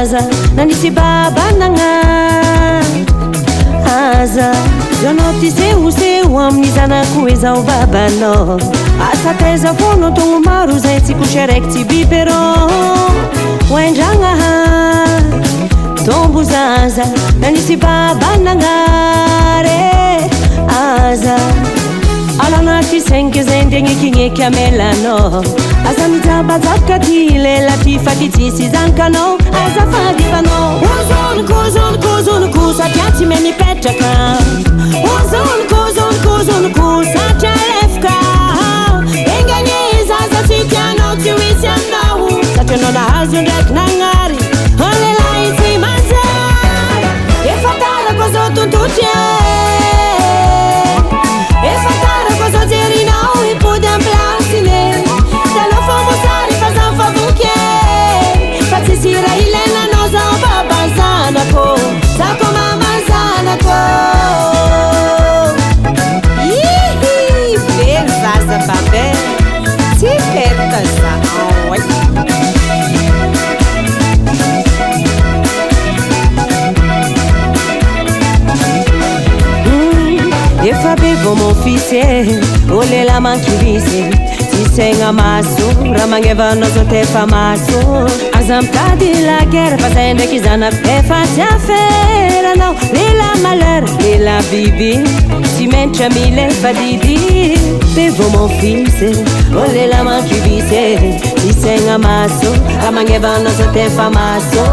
zaza nanisy baba nagna aza zanao ty sehoseo amin'ny zanako izao babanao asa taiza fono togno maro zay tsy kosy araiky tsy biberon oendragna tombo zaza nanisy baba nagnare aza alanaty saingy zay ndegnekineky amelanao aza mijabajabaka ty lela ty faty tsisy zankanao aza fadivanao ozonoko satria tsy me mipetraka ozonoko satria lefaka engany zaza tsy tianao tsy misy aminao satria anao nahazo ndraiky nagnary alelahy tsy manjary efa tarako zao tontotry efa tarako zao jerinao ipody am plasine talo famosary fa zao favoke fa tsisy raha ilainanao zao baba zanako zako mama zanako ihi very zaza babe tsy peraka zao efa be vo mon fils olela mankivisy tsisegna maso raha magnevanao zao tefa maso aza mitady la guerre fa zay ndraiky zanako efa tsy aferanao lela malheur lela biby tsy mentra mile fa didy be vo mon fils olela mankivisy tsisegna maso raha magnevanao zao tefa maso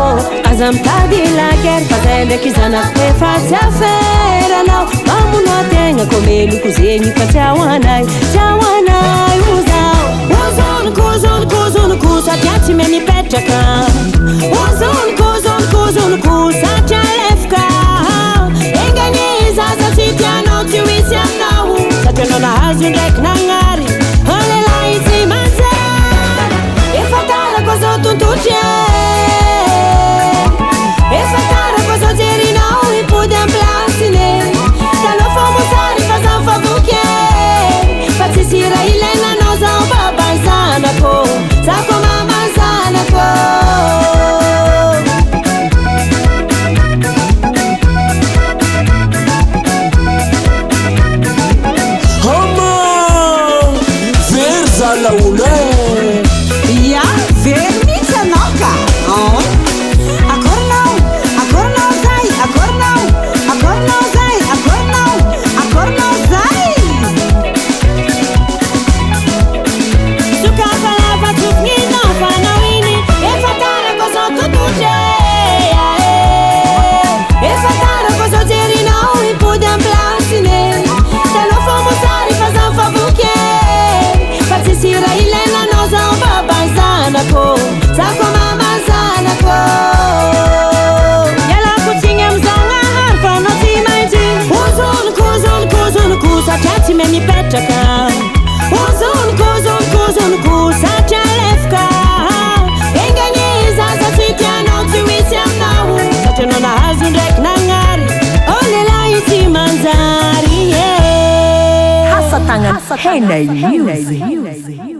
aza mitady la guerre fa zay ndraiky zanako efa tsy aferanao mamono ategna komeloko zegny fa tsy ahoanay ozonoko satria tsy me mipetraka ozonoko satria lefaka engany zaza tsy tianao tsy misy aminao satria anao nahazo ndraiky nagnary alelahy tsy manjary efa tarako zao tontotry efa tarako zao jerinao ipody am plasine talo famosary fa zao favoke fa tsisy raha ilainanao zao baba zanako zako mama zanako hama very zalaola ya very mihitsy anao ka akorinao zay akorinao zay sokafalava tokninao fanao iny efa tarako zao tontotry efa tarako zao jerinao ipody am plasine talo famosary fa zao favoke fa tsisy raha ilainanao zao baba zanako zako mama zanako ialako tsigny amizanahary fa anao tsy maintsy ozonoko satria tsy me mipetraka ozonoko satria lefaka engany zaza tsy tianao tsy misy aminao satria anao nahazo ndraiky nagnary olelahy tsy manjary Hasatagna Henay Music.